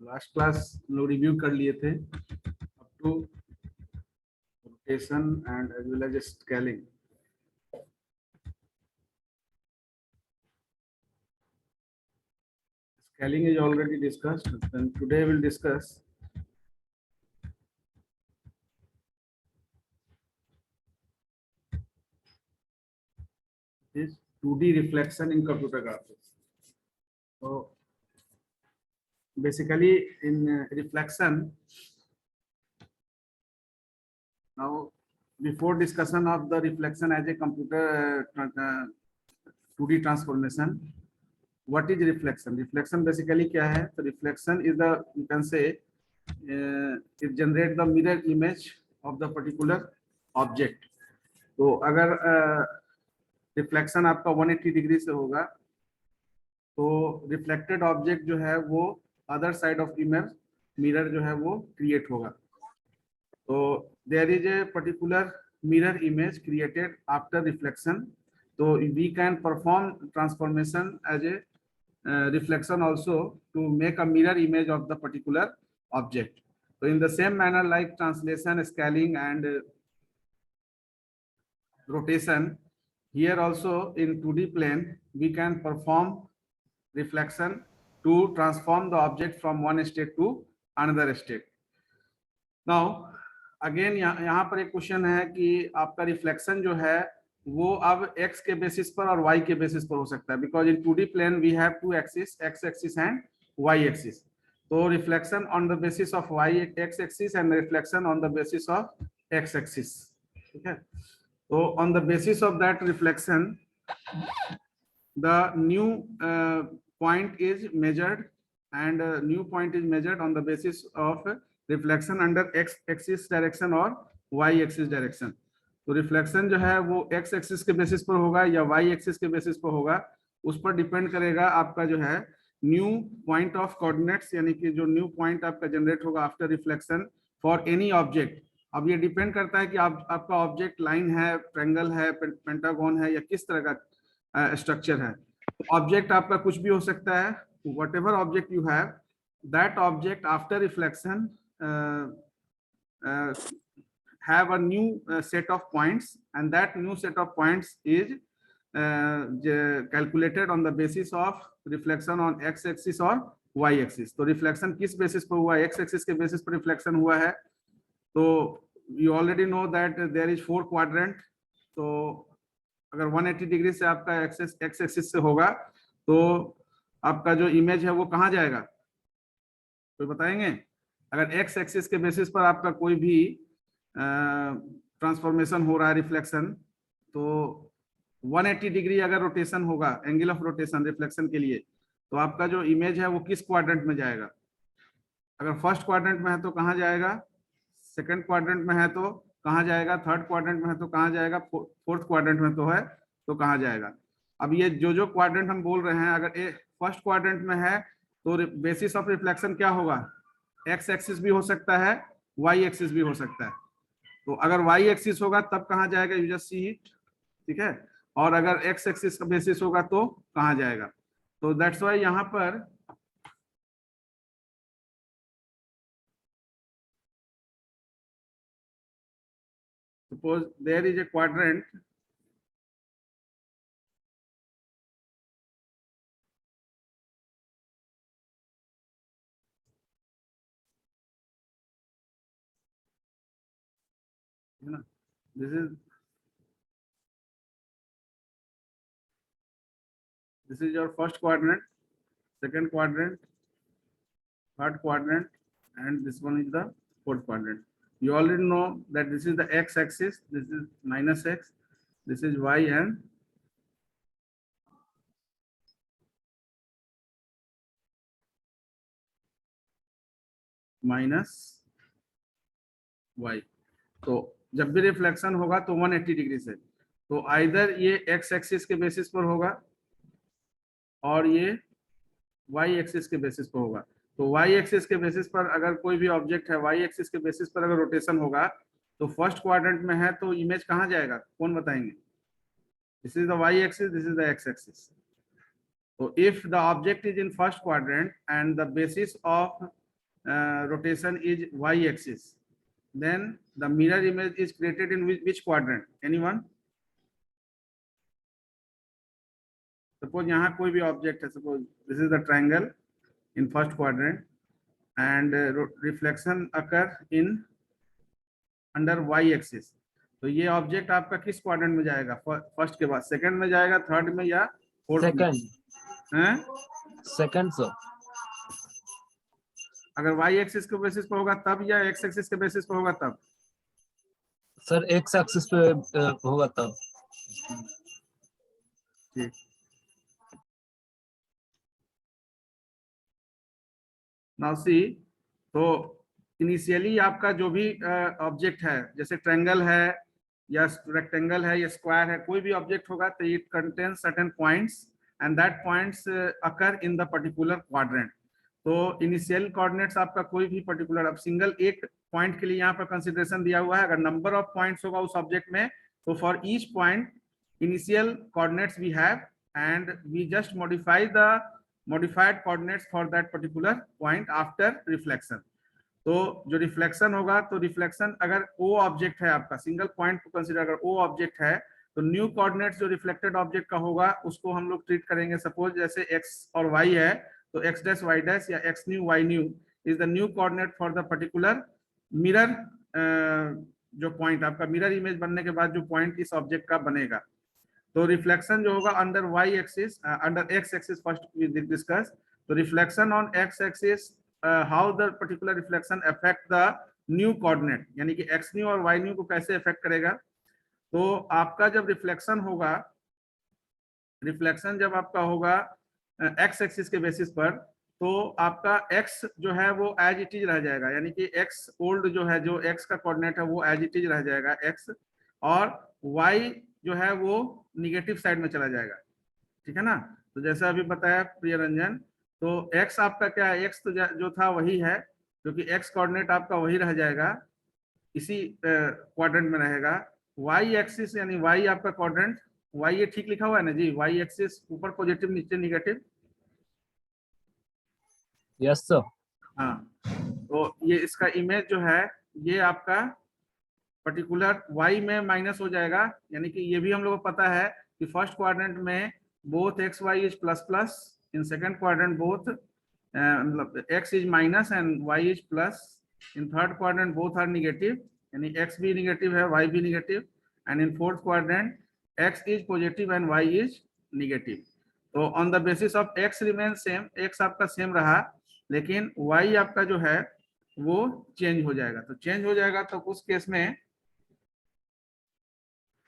Last class लोग review कर लिए थे up to rotation and as well as scaling. Scaling is already discussed. Then today we'll discuss is 2D reflection in computer graphics. So basically in reflection, now before discussion of the reflection as a computer 2D transformation, what is reflection? Reflection basically क्या है? So reflection is the, you can say, it generate the mirror image of the particular object. तो अगर reflection आपका 180 degree से होगा तो reflected object जो है वो other side of image mirror जो है वो क्रिएट होगा. तो there is a particular mirror image created after reflection. तो we can perform transformation as a reflection also to make a mirror image of the particular object. So in the same manner like translation, scaling and rotation, here also in 2D plane we can perform reflection to transform the object from one state to another state. Now again यहाँ पर एक question है कि आपका reflection जो है वो अब x के बेसिस पर और y के बेसिस पर हो सकता है, because in 2D plane we have two axis, x axis and y axis. तो reflection on the basis of y x axis and reflection on the basis of x axis. ठीक है. तो on the basis of that reflection the new point is measured and new point is measured on the basis of reflection under x axis direction और y axis direction. तो reflection जो है वो x axis के basis पर होगा या y axis के बेसिस पर होगा, उस पर डिपेंड करेगा आपका जो है न्यू पॉइंट ऑफ कोऑर्डिनेट्स, यानी कि जो न्यू पॉइंट आपका जनरेट होगा after reflection for any object. अब ये डिपेंड करता है कि आपका ऑब्जेक्ट लाइन है, ट्रायंगल है, पेंटागन है या किस तरह का स्ट्रक्चर है. ऑब्जेक्ट आपका कुछ भी हो सकता है. whatever object you have, that object after reflection have a new set of points, and that new set of points is calculated on the basis of reflection on x axis और y axis. तो reflection किस basis पर हुआ? x axis के basis पर reflection हुआ है. तो you already know that there is 4 quadrant. तो अगर 180 डिग्री से आपका x axis से होगा तो आपका जो इमेज है वो कहाँ जाएगा? कोई बताएंगे? अगर x एक्सिस के बेसिस पर आपका कोई भी ट्रांसफॉर्मेशन हो रहा है रिफ्लेक्शन, तो 180 डिग्री अगर रोटेशन होगा, एंगल ऑफ रोटेशन रिफ्लेक्शन के लिए, तो आपका जो इमेज है वो किस क्वाड्रेंट में जाएगा? अगर फर्स्ट क्वाड्रेंट में है तो कहाँ जाएगा? सेकंड क्वाड्रेंट में है तो कहाँ जाएगा? थर्ड क्वाड्रेंट में है तो कहाँ जाएगा? फोर्थ क्वाड्रेंट में तो है तो कहाँ जाएगा? अब ये जो क्वाड्रेंट हम बोल रहे हैं, अगर फर्स्ट क्वाड्रेंट में है तो बेसिस ऑफ रिफ्लेक्शन क्या होगा? एक्स एक्सिस भी हो सकता है, वाई एक्सिस भी हो सकता है. तो अगर वाई एक्सिस होगा तब कहाँ जाएगा? You just see it. ठीक है. और अगर एक्स एक्सिस का बेसिस होगा तो कहाँ जाएगा? तो दैट्स वाई यहाँ पर suppose there is a quadrant, है ना. This is your first quadrant, second quadrant, third quadrant, and this one is the fourth quadrant. You already know that this is the x axis, this is minus x, this is y and minus y. तो जब भी reflection होगा तो 180 degree से, तो either ये x axis के basis पर होगा और ये y एक्सिस के बेसिस पर होगा. तो y एक्सिस के बेसिस पर अगर कोई भी ऑब्जेक्ट है, y एक्सिस के बेसिस पर अगर रोटेशन होगा तो फर्स्ट क्वाड्रेंट में है तो इमेज कहाँ जाएगा? कौन बताएंगे? This is the y axis, this is the x axis. So if the object is in first quadrant and the basis of rotation is y axis, then the mirror image is created in which quadrant? Anyone? Suppose यहाँ कोई भी object है, suppose this is the triangle in first quadrant and reflection occur in under y axis. तो ये object आपका किस quadrant में जाएगा? फर्स्ट के बाद सेकंड में जाएगा, थर्ड में या फोर्थ में? Second sir. अगर y एक्सिस के बेसिस पर होगा तब, या x एक्सिस के बेसिस पर होगा तब? सर x एक्सिस पे होगा तब। ठीक। नाउ सी, तो इनिशियली आपका जो भी ऑब्जेक्ट है, जैसे ट्रायंगल है या रेक्टेंगल है या स्क्वायर है, कोई भी ऑब्जेक्ट होगा तो it contain certain points and that points occur in the particular quadrant. तो इनिशियल कोऑर्डिनेट्स आपका कोई भी पर्टिकुलर, अब सिंगल एक पॉइंट के लिए यहाँ पर कंसिडरेशन दिया हुआ है, अगर नंबर ऑफ पॉइंट्स होगा उस ऑब्जेक्ट में, तो for each point initial coordinates we have and we just modify the modified coordinates for that particular point after reflection। तो जो रिफ्लेक्शन होगा, तो रिफ्लेक्शन अगर O ऑब्जेक्ट है आपका, सिंगल पॉइंट को कंसीडर अगर O ऑब्जेक्ट है, तो न्यू कोऑर्डिनेट्स जो रिफ्लेक्टेड ऑब्जेक्ट का होगा उसको हम लोग ट्रीट करेंगे। सपोज जैसे x और y है, तो x डैश y डैश या x new y new is the new coordinate for the particular mirror, जो पॉइंट आपका मिरर इमेज बनने के बाद जो पॉइंट इस ऑब्जेक्ट का बनेगा। तो रिफ्लेक्शन जो होगा under y axis, under x axis first we discuss. तो reflection on x axis, how the particular reflection affect the new coordinate, यानी कि x न्यू और y न्यू को कैसे अफेक्ट करेगा। तो आपका जब रिफ्लेक्शन होगा, रिफ्लेक्शन जब आपका होगा x एक्सिस के बेसिस पर, तो आपका x जो है वो एज इट इज रह जाएगा, यानी कि x ओल्ड जो है, जो x का कोऑर्डिनेट है वो एज इट इज रह जाएगा x, और y जो है वो निगेटिव साइड में चला जाएगा। ठीक है ना। तो जैसा अभी बताया प्रिय रंजन, तो x आपका क्या है, x तो जो था वही है, क्योंकि x कोऑर्डिनेट आपका वही रह जाएगा, इसी क्वाड्रेंट में रहेगा। y एक्सिस यानी y आपका क्वाड्रेंट, y ये ठीक लिखा हुआ है ना जी, y एक्सिस ऊपर पॉजिटिव नीचे निगेटिव। Yes sir. हाँ, तो ये इसका इमेज जो है ये आपका पर्टिकुलर y में माइनस हो जाएगा, यानी कि ये भी हम लोग को पता है कि फर्स्ट क्वाड्रेंट में both X Y is plus plus, in second quadrant both मतलब x is minus and y is plus, in third quadrant both are negative, यानी x भी नेगेटिव है y भी negative, and in fourth quadrant x is positive and y is negative. तो on the basis of x remain same, x आपका same रहा, लेकिन y आपका जो है वो चेंज हो जाएगा। तो चेंज हो जाएगा तो उस केस में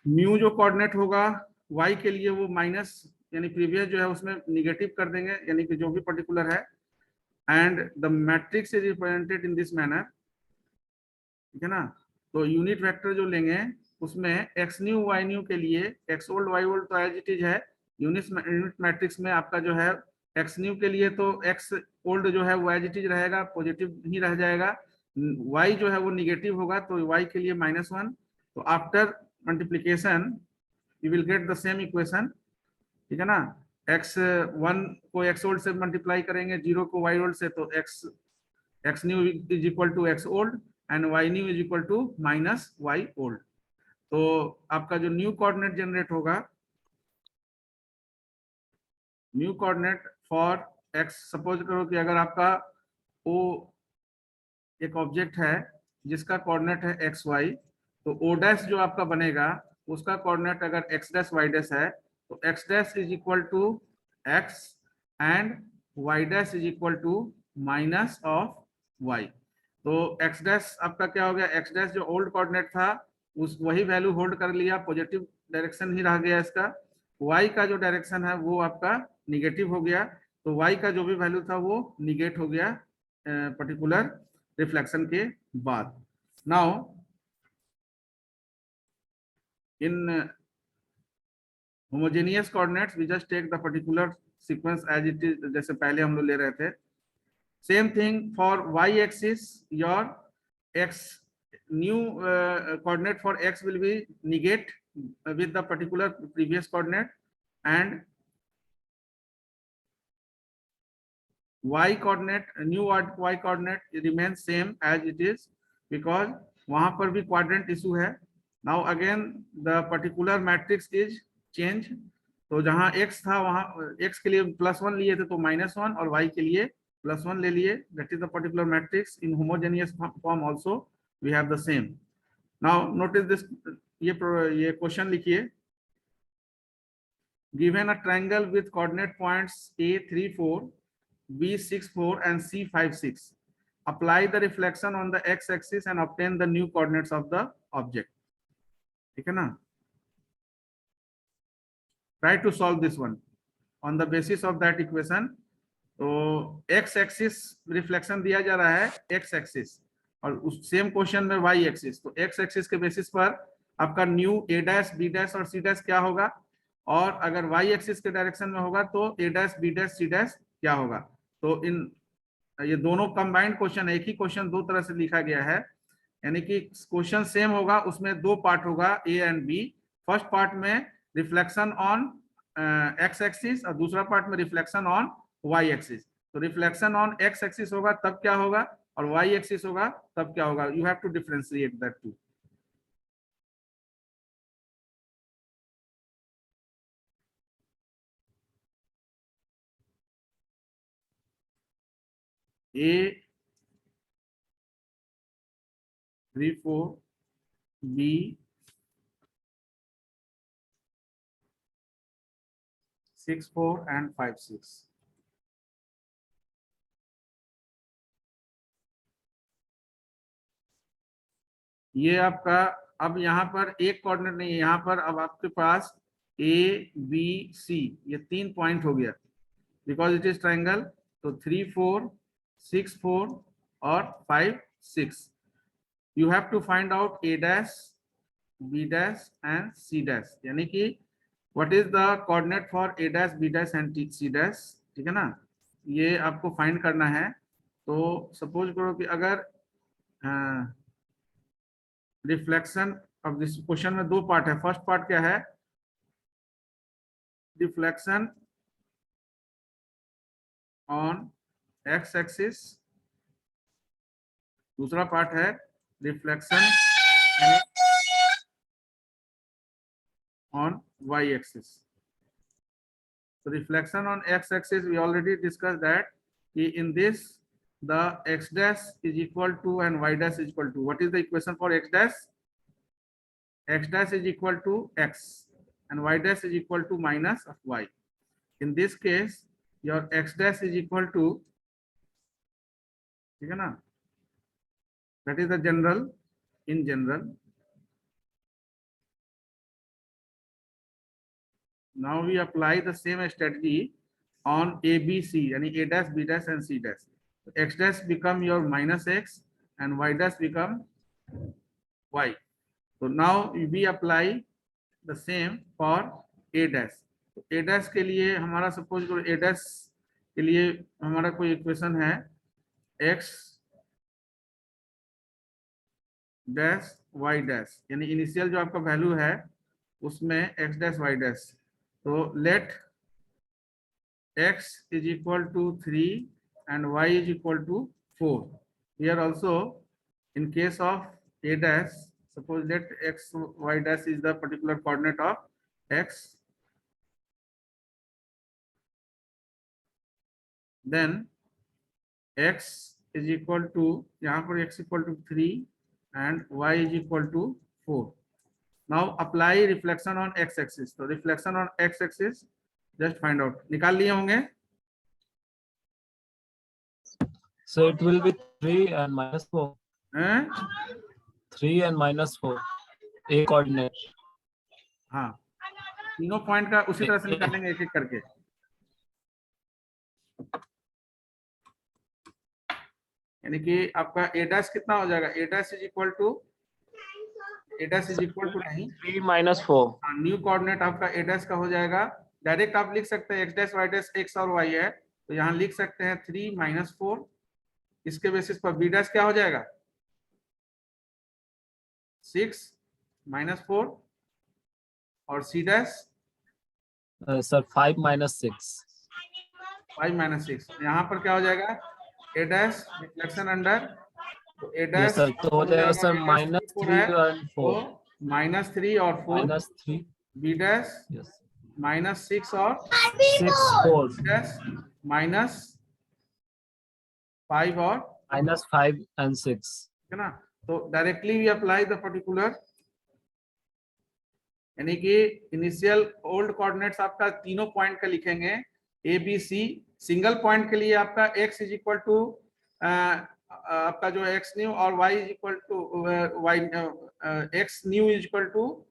म्यू जो कोऑर्डिनेट होगा y के लिए वो माइनस, यानी प्रीवियस जो है उसमें निगेटिव कर देंगे, यानी कि जो भी पर्टिकुलर है, and the matrix is represented in this manner. ठीक है ना। तो यूनिट वेक्टर जो लेंगे उसमें x न्यू y न्यू के लिए x ओल्ड y ओल्ड तो एज इट इज है, यूनिट मैट्रिक्स में आपका जो है x न्यू के लिए तो x ओल्ड जो है वो एज इट इज रहेगा, पॉजिटिव ही रह जाएगा, y जो है वो निगेटिव होगा तो y के लिए -1। तो after multiplication you will get the same equation. ठीक है ना। x1 को x ओल्ड से मल्टीप्लाई करेंगे, 0 को y ओल्ड से, तो x new is equal to x old and y new is equal to minus y old. तो आपका जो न्यू कोऑर्डिनेट जनरेट होगा, new coordinate for x, suppose करो कि अगर आपका o एक ऑब्जेक्ट है जिसका कोऑर्डिनेट है एक्स वाई, तो o डैश जो आपका बनेगा उसका कोऑर्डिनेट अगर x डैश y डैश है, तो x dash is equal to x and y dash is equal to minus of y। तो x डैश आपका क्या हो गया, x डैश जो ओल्ड कोऑर्डिनेट था उस वही वैल्यू होल्ड कर लिया, पॉजिटिव डायरेक्शन ही रह गया इसका, y का जो डायरेक्शन है वो आपका निगेटिव हो गया, तो y का जो भी वैल्यू था वो निगेट हो गया पर्टिकुलर रिफ्लेक्शन के बाद। Now in homogeneous coordinates we just take the particular sequence as it is, जैसे पहले हम लोग ले रहे थे। Same thing for y axis, your x new coordinate for x will be negate with the particular previous coordinate, and y coordinate, new y coordinate remains same as it is because वहां पर भी quadrant issue है. Now again the particular matrix is change. तो जहां x था वहां x के लिए +1 लिए थे तो -1 और y के लिए +1 ले लिए. That is the particular matrix. In homogeneous form also we have the same. Now notice this. ये क्वेश्चन लिखिए. Given a triangle with coordinate points A34, B64 and C56. Apply the reflection on the x-axis and obtain the new coordinates of the object. ठीक है ना? Try to solve this one on the basis of that equation. तो x-axis reflection दिया जा रहा है x-axis और उस सेम क्वेश्चन में y-axis. तो x-axis के बेसिस पर आपका new a dash b dash और c डैश क्या होगा और अगर y-axis के डायरेक्शन में होगा तो a dash b dash c dash क्या होगा. तो इन ये दोनों कंबाइंड क्वेश्चन, एक ही क्वेश्चन दो तरह से लिखा गया है. यानी कि क्वेश्चन सेम होगा, उसमें दो पार्ट होगा A and B. First part में रिफ्लेक्शन ऑन एक्स एक्सिस और दूसरा पार्ट में रिफ्लेक्शन ऑन वाई एक्सिस. तो रिफ्लेक्शन ऑन एक्स एक्सिस होगा तब क्या होगा और वाई एक्सिस होगा तब क्या होगा. You have to differentiate that two. A 34, B 64 and 56. ये आपका अब यहाँ पर एक कोऑर्डिनेट नहीं है, यहाँ पर अब आपके पास ए बी सी ये 3 पॉइंट हो गया बिकॉज इट इज ट्राइंगल. तो 3 4 6 4 और 5 6. You have to find out A dash B dash and C dash. यानी कि what is the coordinate for A dash B dash and C dash. ठीक है ना, ये आपको फाइंड करना है. तो सपोज करो कि अगर रिफ्लेक्शन अब दिस क्वेश्चन में दो पार्ट है. फर्स्ट पार्ट क्या है, रिफ्लेक्शन ऑन एक्स एक्सिस. दूसरा पार्ट है reflection on Y axis. So reflection on x axis we already discussed that in this the x dash is equal to and y dash is equal to. What is the equation for x dash? X dash is equal to x and y dash is equal to minus of y. In this case your x dash is equal to, ठीक है ना, that is the general. In general now we apply the same strategy on A, B, C, यानी A dash, B dash and C dash. So X dash become your minus X and Y dash become Y. So now we apply the same for A dash. तो A dash के लिए हमारा suppose करो A dash के लिए हमारा कोई equation है X dash Y dash, यानी इनिशियल जो आपका वैल्यू है उसमें X dash Y dash. तो let x is equal to 3 and y is equal to 4. Here also in case of a dash, suppose let x y dash is the particular coordinate of x, then x is equal to, यहाँ पर x equal to 3 and y is equal to 4. Now apply reflection on x axis. तो reflection on x axis just find out. निकाल लिए होंगे. So it will be 3 and minus 4. 3 and minus 4. A coordinate. हाँ, तीनों point का उसी तरह से निकालेंगे एक एक करके. यानी कि आपका a डैश कितना हो जाएगा, a dash is equal to नहीं 3 minus 4. न्यू कोऑर्डिनेट आपका a डैश का हो जाएगा. डायरेक्ट आप लिख सकते हैं x dash y dash x और y है तो यहाँ लिख सकते हैं 3 minus 4. इसके बेसिस पर b डैश क्या हो जाएगा 6 minus 4 और c dash Sir, 5 minus 6. 5 minus 6, यहाँ पर क्या हो जाएगा a डैश रिफ्लेक्शन अंडर, तो a डैश सर, तो हो हो जाएगा जाएगा सर a डैश 3 4 -3 है, एंड तो 4 -3 और 4, -3 b डैश यस -6 और 6 4 b डैश -5 और, -5 and 6 है ना। तो directly we apply the particular, यानी कि इनिशियल ओल्ड कोऑर्डिनेट्स आपका तीनों पॉइंट का लिखेंगे A B C. Single point के लिए आपका x इज इक्वल टू आपका जो x न्यू और y is equal to y, x new is equal to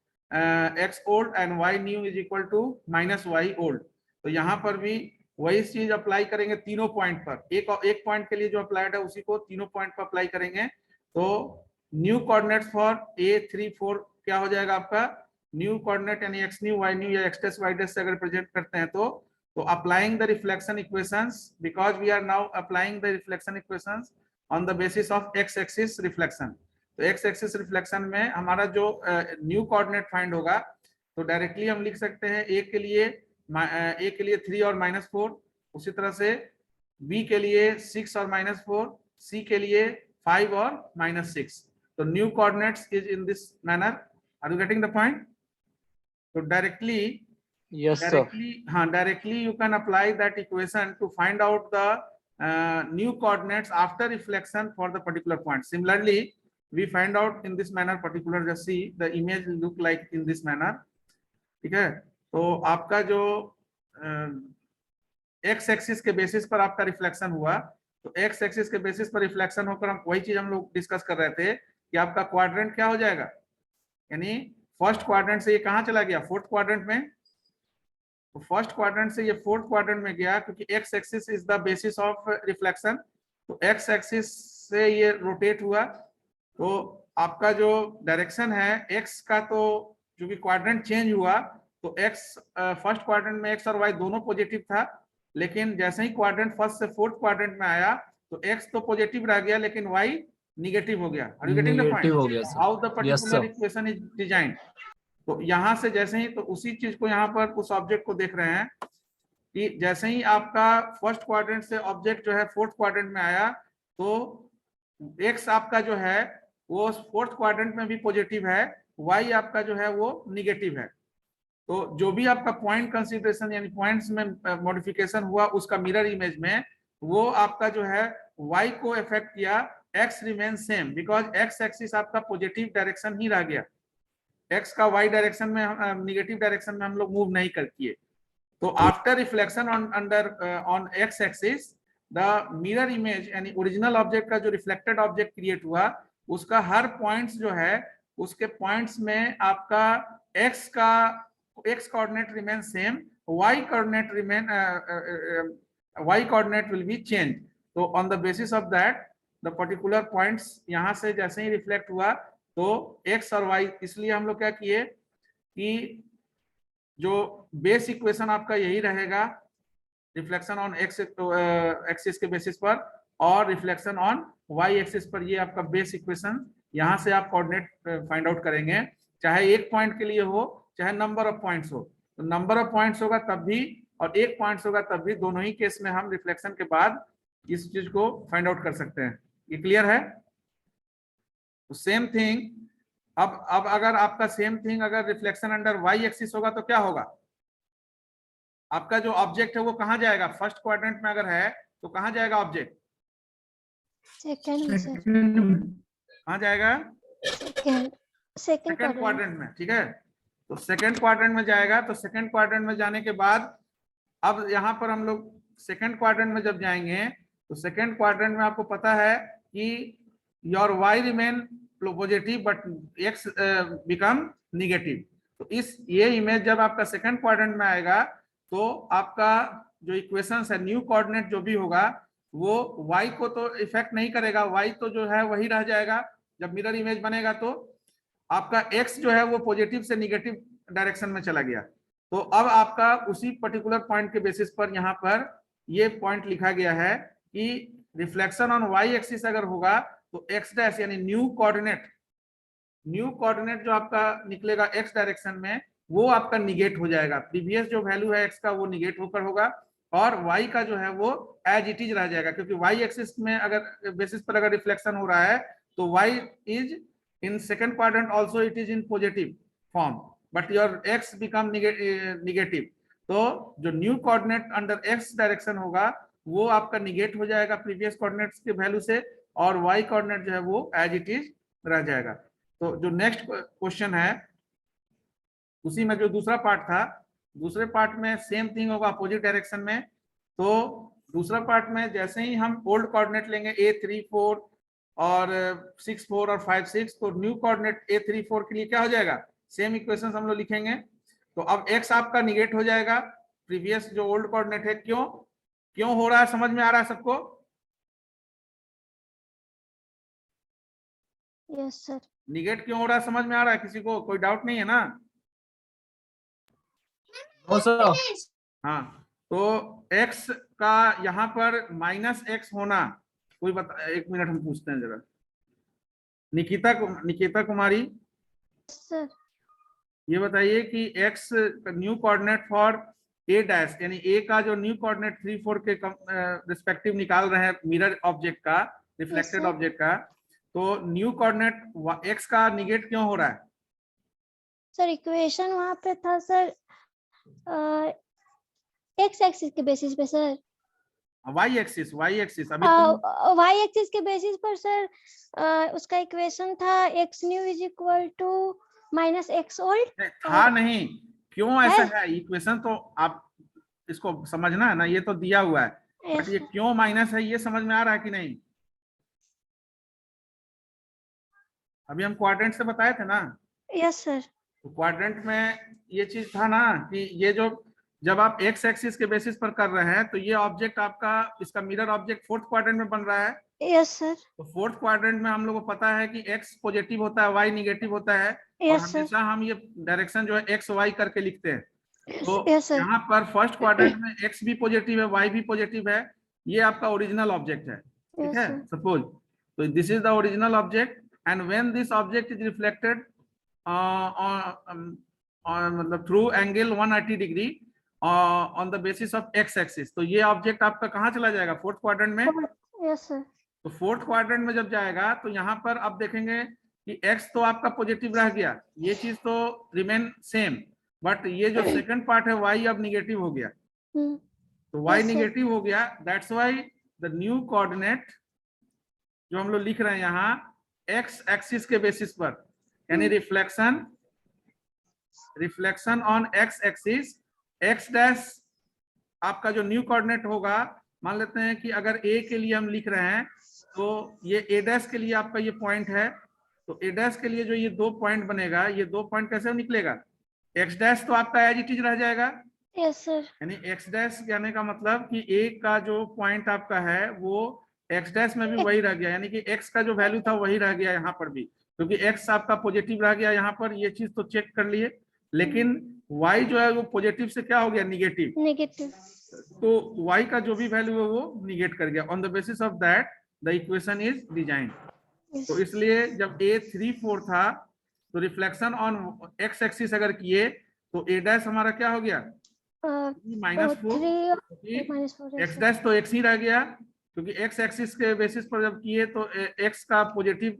x old and y new is equal to -y old. तो यहाँ पर भी वही चीज अप्लाई करेंगे तीनों पॉइंट पर, एक पॉइंट के लिए जो अप्लाइड है उसी को तीनों पॉइंट पर अप्लाई करेंगे। तो न्यू कोऑर्डिनेट्स फॉर a3 4 क्या हो जाएगा आपका, न्यू कोऑर्डिनेट यानी x न्यू y न्यू या x डैश y डैश से अगर प्रेजेंट करते हैं तो applying the reflection equations, because we are now applying the reflection equations on the basis of x axis reflection. तो x एक्सिस रिफ्लेक्शन में हमारा जो न्यू कोऑर्डिनेट फाइंड होगा, तो डायरेक्टली हम लिख सकते हैं a के लिए 3 और -4, उसी तरह से b के लिए 6 और -4, c के लिए 5 और -6। तो new coordinates is in this manner. Are you getting the point? So yes sir directly you can apply that equation to find out the new coordinates after reflection for the particular point. Similarly, we find out in this manner particular, just see the image look like in this manner, ठीक है। तो आपका जो x axis के basis पर आपका reflection हुआ, तो x एक्सिस के बेसिस पर रिफ्लेक्शन होकर हम वही चीज हम लोग डिस्कस कर रहे थे कि आपका क्वाड्रेंट क्या हो जाएगा, यानी फर्स्ट क्वाड्रेंट से ये कहां चला गया, फोर्थ क्वाड्रेंट में। तो फर्स्ट क्वाड्रेंट से ये फोर्थ क्वाड्रेंट में गया, क्योंकि x axis is the basis of reflection. तो एक्स एक्सिस से ये रोटेट हुआ, तो आपका जो डायरेक्शन है एक्स का, तो चूंकि क्वाड्रेंट चेंज हुआ, तो एक्स फर्स्ट क्वाड्रेंट में एक्स और वाई दोनों पॉजिटिव था, लेकिन जैसे ही क्वाड्रेंट फर्स्ट से फोर्थ क्वाड्रेंट में आया तो एक्स तो पॉजिटिव रह गया लेकिन वाई निगेटिव हो गया। Are you getting the negative हो पॉइंट, गया sir how the yes particular sir equation is designed. तो यहाँ से जैसे ही, तो उसी चीज को यहाँ पर उस ऑब्जेक्ट को देख रहे हैं कि जैसे ही आपका फर्स्ट क्वाड्रेंट से ऑब्जेक्ट जो है फोर्थ क्वाड्रेंट में आया, तो एक्स आपका जो है वो फोर्थ क्वाड्रेंट में भी पॉजिटिव है, वाई आपका जो है वो निगेटिव है। तो जो भी आपका पॉइंट कंसीडरेशन यानी पॉइंट्स में मॉडिफिकेशन हुआ उसका मिरर इमेज में, वो आपका जो है वाई को इफेक्ट किया, x remain same because x axis आपका पॉजिटिव डायरेक्शन ही रह गया, एक्स का वाई डायरेक्शन में निगेटिव डायरेक्शन में हम लोग मूव नहीं कर किए। तो after reflection on X axis, the mirror image यानी ओरिजिनल ऑब्जेक्ट का जो रिफ्लेक्टेड ऑब्जेक्ट क्रिएट हुआ, उसका हर पॉइंट्स जो है उसके पॉइंट्स में आपका एक्स का X coordinate remain same, Y coordinate remain Y coordinate will be change. तो on the basis of that the particular points यहाँ से जैसे ही रिफ्लेक्ट हुआ, तो एक्स और वाई, इसलिए हम लोग क्या किए कि जो बेस इक्वेशन आपका यही रहेगा, रिफ्लेक्शन ऑन एक्स एक्सिस के बेसिस पर और रिफ्लेक्शन ऑन वाई एक्सिस पर, ये आपका बेस इक्वेशन। यहाँ से आप कोऑर्डिनेट फाइंड आउट करेंगे, चाहे एक पॉइंट के लिए हो चाहे नंबर ऑफ पॉइंट्स हो। तो नंबर ऑफ पॉइंट्स होगा तब भी और एक पॉइंट्स होगा तब भी, दोनों ही केस में हम रिफ्लेक्शन के बाद इस चीज को फाइंड आउट कर सकते हैं। ये क्लियर है? तो सेम थिंग, अब अगर आपका सेम थिंग अगर रिफ्लेक्शन अंडर वाई एक्सिस होगा तो क्या होगा, आपका जो ऑब्जेक्ट है वो कहां जाएगा, फर्स्ट क्वाड्रेंट में अगर है तो कहां जाएगा ऑब्जेक्ट, कहां जाएगा, सेकंड क्वाड्रेंट में, ठीक है। तो सेकंड क्वाड्रेंट में जाएगा, तो सेकंड क्वाड्रेंट में जाने के बाद अब यहाँ पर हम लोग सेकंड क्वाड्रेंट में जब जाएंगे, तो सेकंड क्वाड्रेंट में आपको पता है कि your y remain positive but x become negative. तो इस ये इमेज जब आपका सेकंड क्वाड्रेंट में आएगा, तो आपका जो इक्वेशंस है न्यू कोऑर्डिनेट जो भी होगा वो y को तो इफेक्ट नहीं करेगा, y तो जो है वही रह जाएगा। जब मिरर इमेज बनेगा तो आपका x जो है वो पॉजिटिव से निगेटिव डायरेक्शन में चला गया। तो अब आपका उसी पर्टिकुलर पॉइंट के बेसिस पर यहाँ पर ये पॉइंट लिखा गया है कि रिफ्लेक्शन ऑन y एक्सिस अगर होगा तो x डैश यानी न्यू कोऑर्डिनेट जो आपका निकलेगा x डायरेक्शन में, वो आपका निगेट हो जाएगा, प्रीवियस जो वैल्यू है x का वो निगेट होकर होगा, और y का जो है वो एज इट इज रह जाएगा, क्योंकि y एक्सिस में अगर बेसिस पर अगर रिफ्लेक्शन हो रहा है तो y is in second quadrant also it is in positive form, but your x become negative. तो जो new coordinate under x direction होगा वो आपका निगेट हो जाएगा प्रीवियस कोऑर्डिनेट्स के वैल्यू से, और y कोऑर्डिनेट जो है वो एज इट इज रह जाएगा। तो जो नेक्स्ट क्वेश्चन है उसी में जो दूसरा पार्ट था, दूसरे पार्ट में सेम थिंग होगा अपोजिट डायरेक्शन में। तो दूसरा पार्ट में जैसे ही हम ओल्ड कोऑर्डिनेट लेंगे A34 और 64 और 56, तो न्यू कोऑर्डिनेट A34 के लिए क्या हो जाएगा, सेम इक्वेशंस हम लोग लिखेंगे। तो अब x आपका निगेट हो जाएगा प्रीवियस जो ओल्ड कोऑर्डिनेट है। क्यों क्यों हो रहा है, समझ में आ रहा है सबको? Yes sir. निगेट क्यों हो रहा है समझ में आ रहा है किसी को? कोई डाउट नहीं है ना? No sir. हाँ, तो x का यहाँ पर -x होना, कोई बता, एक मिनट हम पूछते हैं जरा। निकिता कुमारी, सर ये बताइए कि x new coordinate for a dash, यानी a का जो न्यू कोऑर्डिनेट 3 4 के रिस्पेक्टिव निकाल रहे हैं मिरर ऑब्जेक्ट का, रिफ्लेक्टेड sir. ऑब्जेक्ट का, तो न्यू कोऑर्डिनेट x का निगेट क्यों हो रहा है? सर इक्वेशन वहाँ पे था सर एक्स एक्सिस के बेसिस पे सर, y एक्सिस अभी तुम वाई एक्सिस के बेसिस पर सर उसका इक्वेशन था x new is equal to -x old. था नहीं, क्यों ऐसा है इक्वेशन, तो आप इसको समझना है ना, ये तो दिया हुआ है, बट ये क्यों माइनस है ये समझ में आ रहा है कि नहीं? अभी हम क्वाड्रेंट से बताए थे ना। Yes sir. तो क्वाड्रेंट में ये चीज था ना कि ये जो जब आप एक्स एक्सिस के बेसिस पर कर रहे हैं तो ये ऑब्जेक्ट आपका, इसका मिरर ऑब्जेक्ट फोर्थ क्वाड्रेंट में बन रहा है। Yes sir. तो फोर्थ क्वाड्रेंट में हम लोग को पता है कि एक्स पॉजिटिव होता है, वाई निगेटिव होता है, और यस सर। हमेशा हम ये डायरेक्शन जो है एक्स वाई करके लिखते हैं। तो यस सर। यहाँ पर फर्स्ट क्वाड्रेंट में एक्स भी पॉजिटिव है, वाई भी पॉजिटिव है, ये आपका ओरिजिनल ऑब्जेक्ट है, ठीक है, सपोज। तो this is the original object, and when this object is reflected मतलब through angle 180 degree on the basis of X axis, तो ये ऑब्जेक्ट आपका कहाँ चला जाएगा, फोर्थ क्वाड्रेंट में। Yes sir. तो फोर्थ क्वाड्रेंट में जब जाएगा तो यहाँ पर आप देखेंगे कि x तो आपका पॉजिटिव रह गया, ये चीज तो रिमेन सेम, बट ये जो सेकंड पार्ट है y अब निगेटिव हो गया। तो y निगेटिव हो गया, that's why the new coordinate जो हम लोग लिख रहे हैं यहाँ x एक्सिस के बेसिस पर, यानी reflection on x axis, x dash आपका जो न्यू कोऑर्डिनेट होगा, मान लेते हैं कि अगर a के लिए हम लिख रहे हैं तो ये a डैश के लिए आपका ये पॉइंट है, तो a डैश के लिए जो ये 2 पॉइंट बनेगा, ये 2 पॉइंट कैसे निकलेगा, x डैश तो आपका एज इट इज रह जाएगा। Yes sir. यानी x डैश कहने का मतलब कि a का जो पॉइंट आपका है वो x डैश में भी वही रह गया, यानी कि x का जो वैल्यू था वही रह गया यहाँ पर भी, क्योंकि x आपका पॉजिटिव रह गया यहाँ पर, ये चीज तो चेक कर लिए, लेकिन y जो है वो पॉजिटिव से क्या हो गया, निगेटिव। तो y का जो भी वैल्यू है वो निगेट कर गया, on the basis of that the equation is design. तो इसलिए जब A34 था तो रिफ्लेक्शन ऑन x एक्सिस अगर किए तो a डैश हमारा क्या हो गया, -4, x डैश तो x ही रह गया, क्योंकि x एक्सिस के बेसिस पर जब किए तो x का पॉजिटिव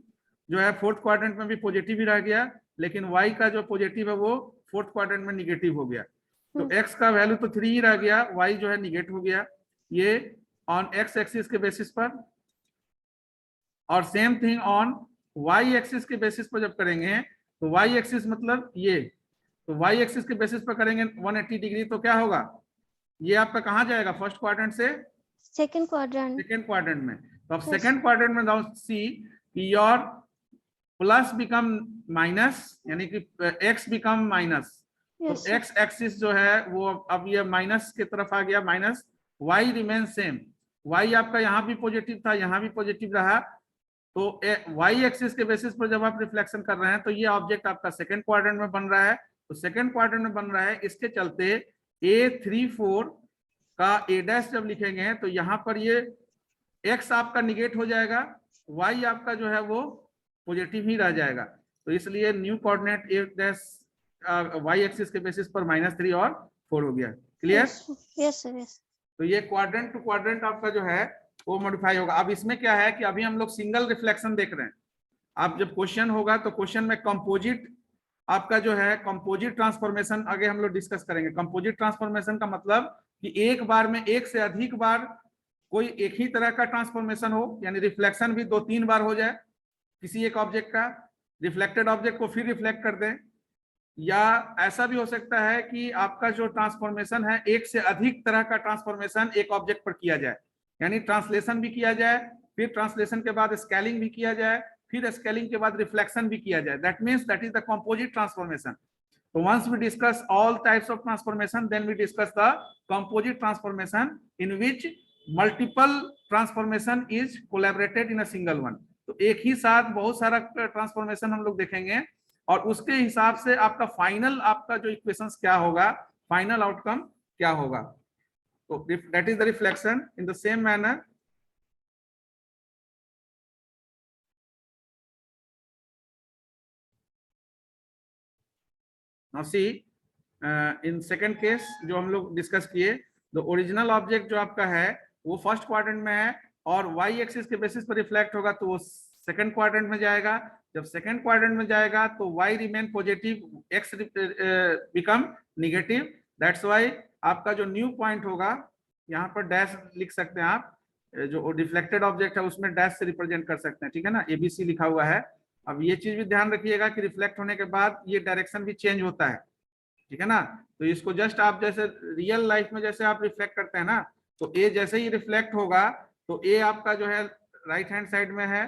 जो है फोर्थ क्वाड्रेंट में भी पॉजिटिव ही रह गया, लेकिन y का जो पॉजिटिव है वो फोर्थ क्वाड्रेंट में निगेटिव हो गया। तो x का वैल्यू तो 3 ही रह गया, y जो है निगेट हो गया, ये ऑन x एक्सिस के बेसिस पर। और same thing on y axis के बेसिस पर जब करेंगे तो y एक्सिस मतलब ये, तो y एक्सिस के बेसिस पर करेंगे 180 डिग्री, तो क्या होगा, ये आपका कहाँ जाएगा, फर्स्ट क्वाड्रेंट से सेकंड क्वाड्रेंट में। तो अब सेकंड क्वाड्रेंट में नाउ सी कि योर प्लस बिकम माइनस, यानी कि x बिकम माइनस, तो x एक्सिस जो है वो अब ये माइनस की तरफ आ गया, minus, y remain same, y आपका यहाँ भी पॉजिटिव था, यहाँ भी पॉजिटिव रहा, तो y एक्सिस के बेसिस पर जब आप रिफ्लेक्शन कर रहे हैं तो ये ऑब्जेक्ट आपका सेकंड क्वाड्रेंट में बन रहा है। तो सेकंड क्वाड्रेंट में बन रहा है, इसके चलते A34 का a डैश जब लिखेंगे तो यहाँ पर ये x आपका निगेट हो जाएगा, y आपका जो है वो पॉजिटिव ही रह जाएगा, तो इसलिए new coordinate a dash y axis के बेसिस पर -3 और 4 हो गया। क्लियर? Yes sir. तो ये क्वाड्रेंट टू क्वाड्रेंट आपका जो है वो मॉडिफाई होगा। अब इसमें क्या है कि अभी हम लोग सिंगल रिफ्लेक्शन देख रहे हैं। आप जब क्वेश्चन होगा तो क्वेश्चन में कंपोजिट आपका जो है कंपोजिट ट्रांसफॉर्मेशन आगे हम लोग डिस्कस करेंगे। कंपोजिट ट्रांसफॉर्मेशन का मतलब कि एक बार में एक से अधिक बार कोई एक ही तरह का ट्रांसफॉर्मेशन हो, यानी रिफ्लेक्शन भी 2-3 बार हो जाए किसी एक ऑब्जेक्ट का, रिफ्लेक्टेड ऑब्जेक्ट को फिर रिफ्लेक्ट कर दें, या ऐसा भी हो सकता है कि आपका जो ट्रांसफॉर्मेशन है एक से अधिक तरह का ट्रांसफॉर्मेशन एक ऑब्जेक्ट पर किया जाए, यानी ट्रांसलेशन भी किया जाए, फिर ट्रांसलेशन के बाद स्केलिंग भी किया जाए, फिर स्केलिंग के बाद रिफ्लेक्शन भी किया जाए। That means that is the composite transformation. So once we discuss all types of transformation, then we discuss the composite transformation in which multiple transformation is collaborated in a single one. तो एक ही साथ बहुत सारा transformation हम लोग देखेंगे और उसके हिसाब से आपका फाइनल आपका जो इक्वेशंस क्या होगा, फाइनल आउटकम क्या होगा। तो that is the reflection in the same manner. Now see, in second case जो हम लोग डिस्कस किए, तो ओरिजिनल ऑब्जेक्ट जो आपका है वो फर्स्ट क्वाड्रेंट में है और वाई एक्सिस के बेसिस पर रिफ्लेक्ट होगा तो वो सेकंड क्वाड्रेंट में जाएगा। जब सेकंड क्वाड्रेंट में जाएगा तो y remain positive, x become negative. That's why आपका जो न्यू पॉइंट होगा यहाँ पर डैश लिख सकते हैं आप, जो रिफ्लेक्टेड ऑब्जेक्ट है उसमें डैश से रिप्रेजेंट कर सकते हैं, ठीक है ना, एबीसी लिखा हुआ है। अब ये चीज भी ध्यान रखिएगा कि रिफ्लेक्ट होने के बाद ये डायरेक्शन भी चेंज होता है, ठीक है ना। तो इसको जस्ट आप जैसे रियल लाइफ में जैसे आप रिफ्लेक्ट करते हैं ना, तो ए जैसे ही रिफ्लेक्ट होगा तो ए आपका जो है राइट हैंड साइड में है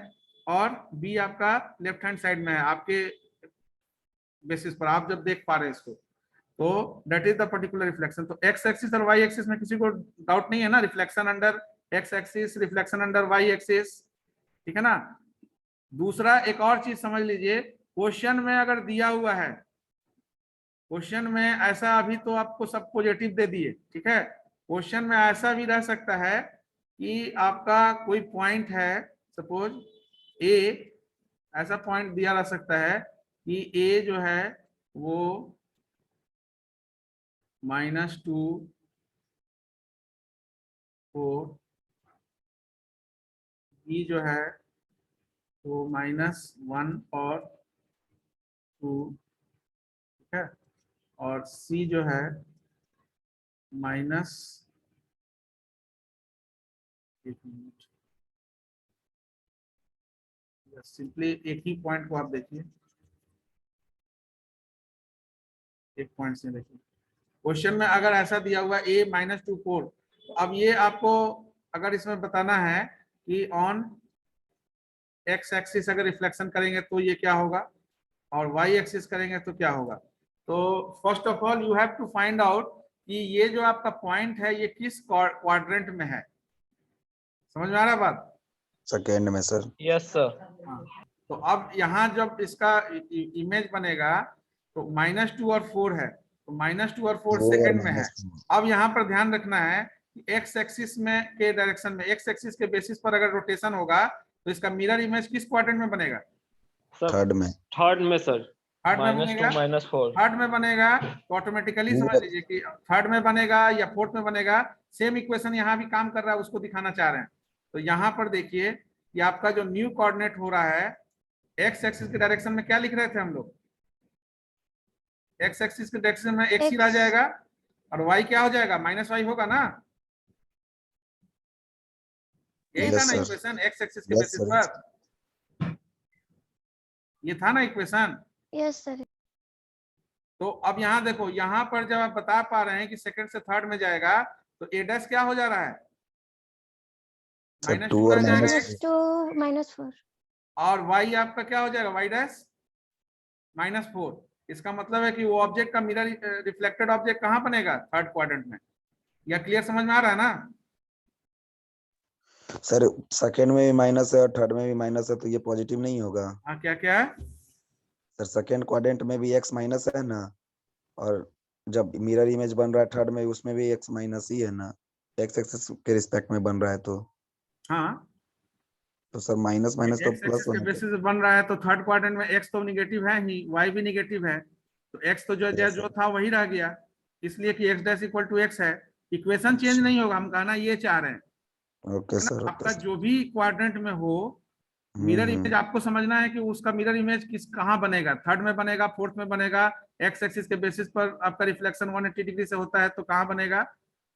और बी आपका लेफ्ट हैंड साइड में है आपके बेसिस पर, आप जब देख पा रहे हैं इसको, तो that is the particular reflection. तो एक्स एक्सिस और वाई एक्सिस में किसी को डाउट नहीं है ना, reflection under x axis, reflection under y axis, ठीक है ना। दूसरा एक और चीज समझ लीजिए, क्वेश्चन में अगर दिया हुआ है, क्वेश्चन में ऐसा, अभी तो आपको सब पॉजिटिव दे दिए, ठीक है, क्वेश्चन में ऐसा भी रह सकता है कि आपका कोई पॉइंट है, सपोज ए, ऐसा पॉइंट दिया रह सकता है कि ए जो है वो -2, 4, बी जो है वो -1 और 2, ठीक है, और सी जो है माइनस, सिंपली एक ही पॉइंट को आप देखिए, एक पॉइंट से देखिए। क्वेश्चन में अगर ऐसा दिया हुआ a -2, 4, तो अब ये आपको अगर इसमें बताना है कि ऑन एक्स एक्सिस अगर रिफ्लेक्शन करेंगे तो ये क्या होगा और वाई एक्सिस करेंगे तो क्या होगा। तो first of all you have to find out कि ये जो आपका पॉइंट है ये किस क्वाड्रेंट में है। समझ में आ रहा है बात? सेकेंड में सर। Yes sir. हाँ, तो अब यहाँ जब इसका इमेज बनेगा तो -2 और 4 है, तो -2 और 4 सेकंड में है। अब यहाँ पर ध्यान रखना है कि एक्स एक्सिस में के डायरेक्शन में, एक्स एक्सिस के बेसिस पर अगर रोटेशन होगा तो इसका मिरर इमेज किस क्वाड्रेंट में बनेगा? थर्ड में। थर्ड में सर। थर्ड में बनेगा, -2 -4 थर्ड में बनेगा तो ऑटोमेटिकली समझ लीजिए कि थर्ड में बनेगा या फोर्थ में बनेगा। सेम इक्वेशन यहाँ भी काम कर रहा है, उसको दिखाना चाह रहे हैं। तो यहाँ पर देखिए कि आपका जो न्यू कोऑर्डिनेट हो रहा है, एक्स एक्सिस के डायरेक्शन में क्या लिख रहे थे हम लोग? एक्स एक्सिस के डायरेक्शन में एक्स ही रह जाएगा और वाई क्या हो जाएगा? -y होगा ना, यही था ना इक्वेशन एक्स एक्सिस के बेसिस पर, ये था ना इक्वेशन। Yes sir. तो अब यहाँ देखो, यहाँ पर जब आप बता पा रहे हैं कि सेकंड से थर्ड में जाएगा तो ए डैश क्या हो जा रहा है? -2 रह जाएगा -2 -4 और वाई आपका क्या हो जाएगा? Y dash -4। इसका मतलब है कि वो ऑब्जेक्ट का मिरर रिफ्लेक्टेड ऑब्जेक्ट कहाँ बनेगा? थर्ड क्वाड्रेंट में। या क्लियर समझ में आ रहा है ना सर? सेकेंड में भी माइनस है और थर्ड में भी माइनस है, तो ये पॉजिटिव नहीं होगा। हाँ, क्या क्या है सर? सेकेंड क्वाड्रेंट में भी एक्स माइनस है ना, और जब मिरर इमेज बन रहा है थर्ड में, उसमें भी एक्स माइनस ही है ना, एक्स एक्सिस के रिस्पेक्ट में बन रहा है। तो हाँ, तो सर माइनस माइनस तो प्लस के बेसिस पे बन रहा है तो थर्ड क्वाड्रेंट में एक्स तो निगेटिव है ही, वाई भी निगेटिव है, तो एक्स तो जो था वही रह गया, इसलिए कि x dash equal to x है। इक्वेशन चेंज नहीं होगा, हम कहना ये चाह रहे हैं। ओके है ना? सर, आपका ओके सर। जो भी क्वाड्रेंट में हो, मिरर इमेज आपको समझना है कि उसका मिरर इमेज कहाँ बनेगा, थर्ड में बनेगा, फोर्थ में बनेगा, एक्स एक्सिस के बेसिस पर आपका रिफ्लेक्शन 180 डिग्री से होता है तो कहाँ बनेगा।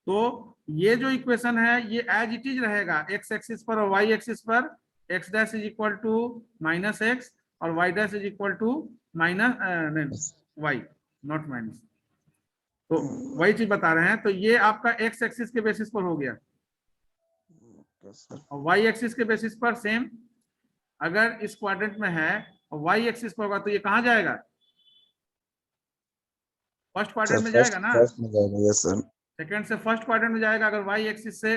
तो ये जो इक्वेशन है ये एज इट इज रहेगा एक्स एक्सिस पर और वाई एक्सिस पर, X dash is equal to minus X और Y dash is equal to minus Y, not minus. तो वही चीज बता रहे हैं, तो ये आपका एक्स एक्सिस के बेसिस पर हो गया ओके सर। और वाई एक्सिस के बेसिस पर सेम, अगर इस क्वाड्रेंट में है और वाई एक्सिस पर होगा तो ये कहाँ जाएगा, फर्स्ट क्वाड्रेंट में जाएगा ना, फर्स्ट में जाएगा, यस सर। सेकंड से फर्स्ट क्वाड्रेंट में जाएगा। अगर वाई एक्सिस से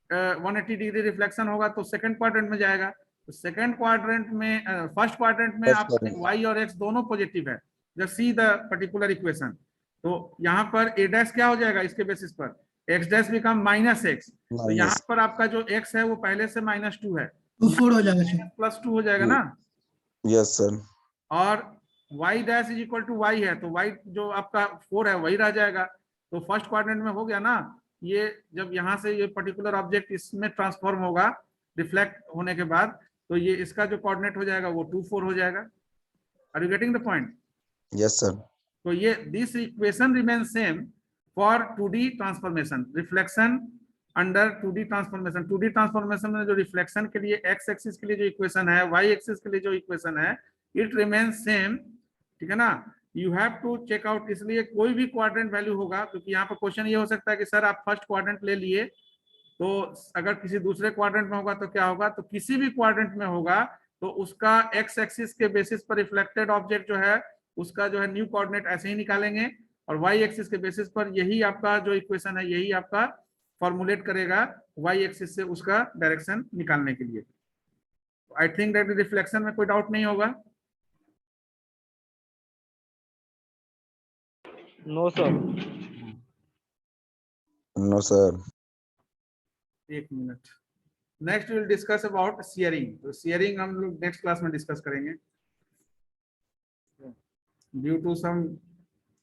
180 डिग्री रिफ्लेक्शन होगा तो सेकंड क्वाड्रेंट में जाएगा। तो सेकंड क्वाड्रेंट में फर्स्ट क्वाड्रेंट में First आपका quadrant. वाई और एक्स दोनों पॉजिटिव है। Just see the particular equation. तो यहाँ पर ए डैश क्या हो जाएगा इसके बेसिस पर, X dash become minus x. तो यहाँ Minus. पर आपका जो एक्स है वो पहले से -2 है, 2 4 हो जाएगा सर। +2 हो जाएगा ना। Yes sir. और y dash is equal to y है तो y जो आपका 4 है वही रह जाएगा। तो फर्स्ट क्वाड्रेंट में हो गया ना। ये जब यहाँ से ये पर्टिकुलर ऑब्जेक्ट इसमें ट्रांसफॉर्म होगा रिफ्लेक्ट होने के बाद, तो ये इसका जो कोऑर्डिनेट हो जाएगा वो 2 4 हो जाएगा। Are you getting the point? Yes sir. तो ये this equation remain same for 2D transformation, reflection under 2D transformation. 2D transformation में जो रिफ्लेक्शन के लिए एक्स एक्सिस के लिए जो इक्वेशन है, वाई एक्सिस के लिए जो इक्वेशन है, इट रिमेन सेम। ठीक है ना। You have to check out, इसलिए कोई भी क्वाड्रेंट वैल्यू होगा, क्योंकि यहाँ पर क्वेश्चन ये हो सकता है कि सर आप फर्स्ट क्वाड्रेंट ले लिए तो अगर किसी दूसरे क्वाड्रेंट में होगा तो क्या होगा, तो किसी भी क्वाड्रेंट में होगा तो उसका एक्स एक्सिस के बेसिस पर रिफ्लेक्टेड ऑब्जेक्ट जो है उसका जो है न्यू कोऑर्डिनेट ऐसे ही निकालेंगे और वाई एक्सिस के बेसिस पर यही आपका जो इक्वेशन है यही आपका फॉर्मुलेट करेगा वाई एक्सिस से उसका डायरेक्शन निकालने के लिए। आई थिंक दैट रिफ्लेक्शन में कोई डाउट नहीं होगा। No sir. No sir. एक minute, next will discuss about sharing. तो शेयरिंग हम लोग नेक्स्ट क्लास में डिस्कस करेंगे। Due to some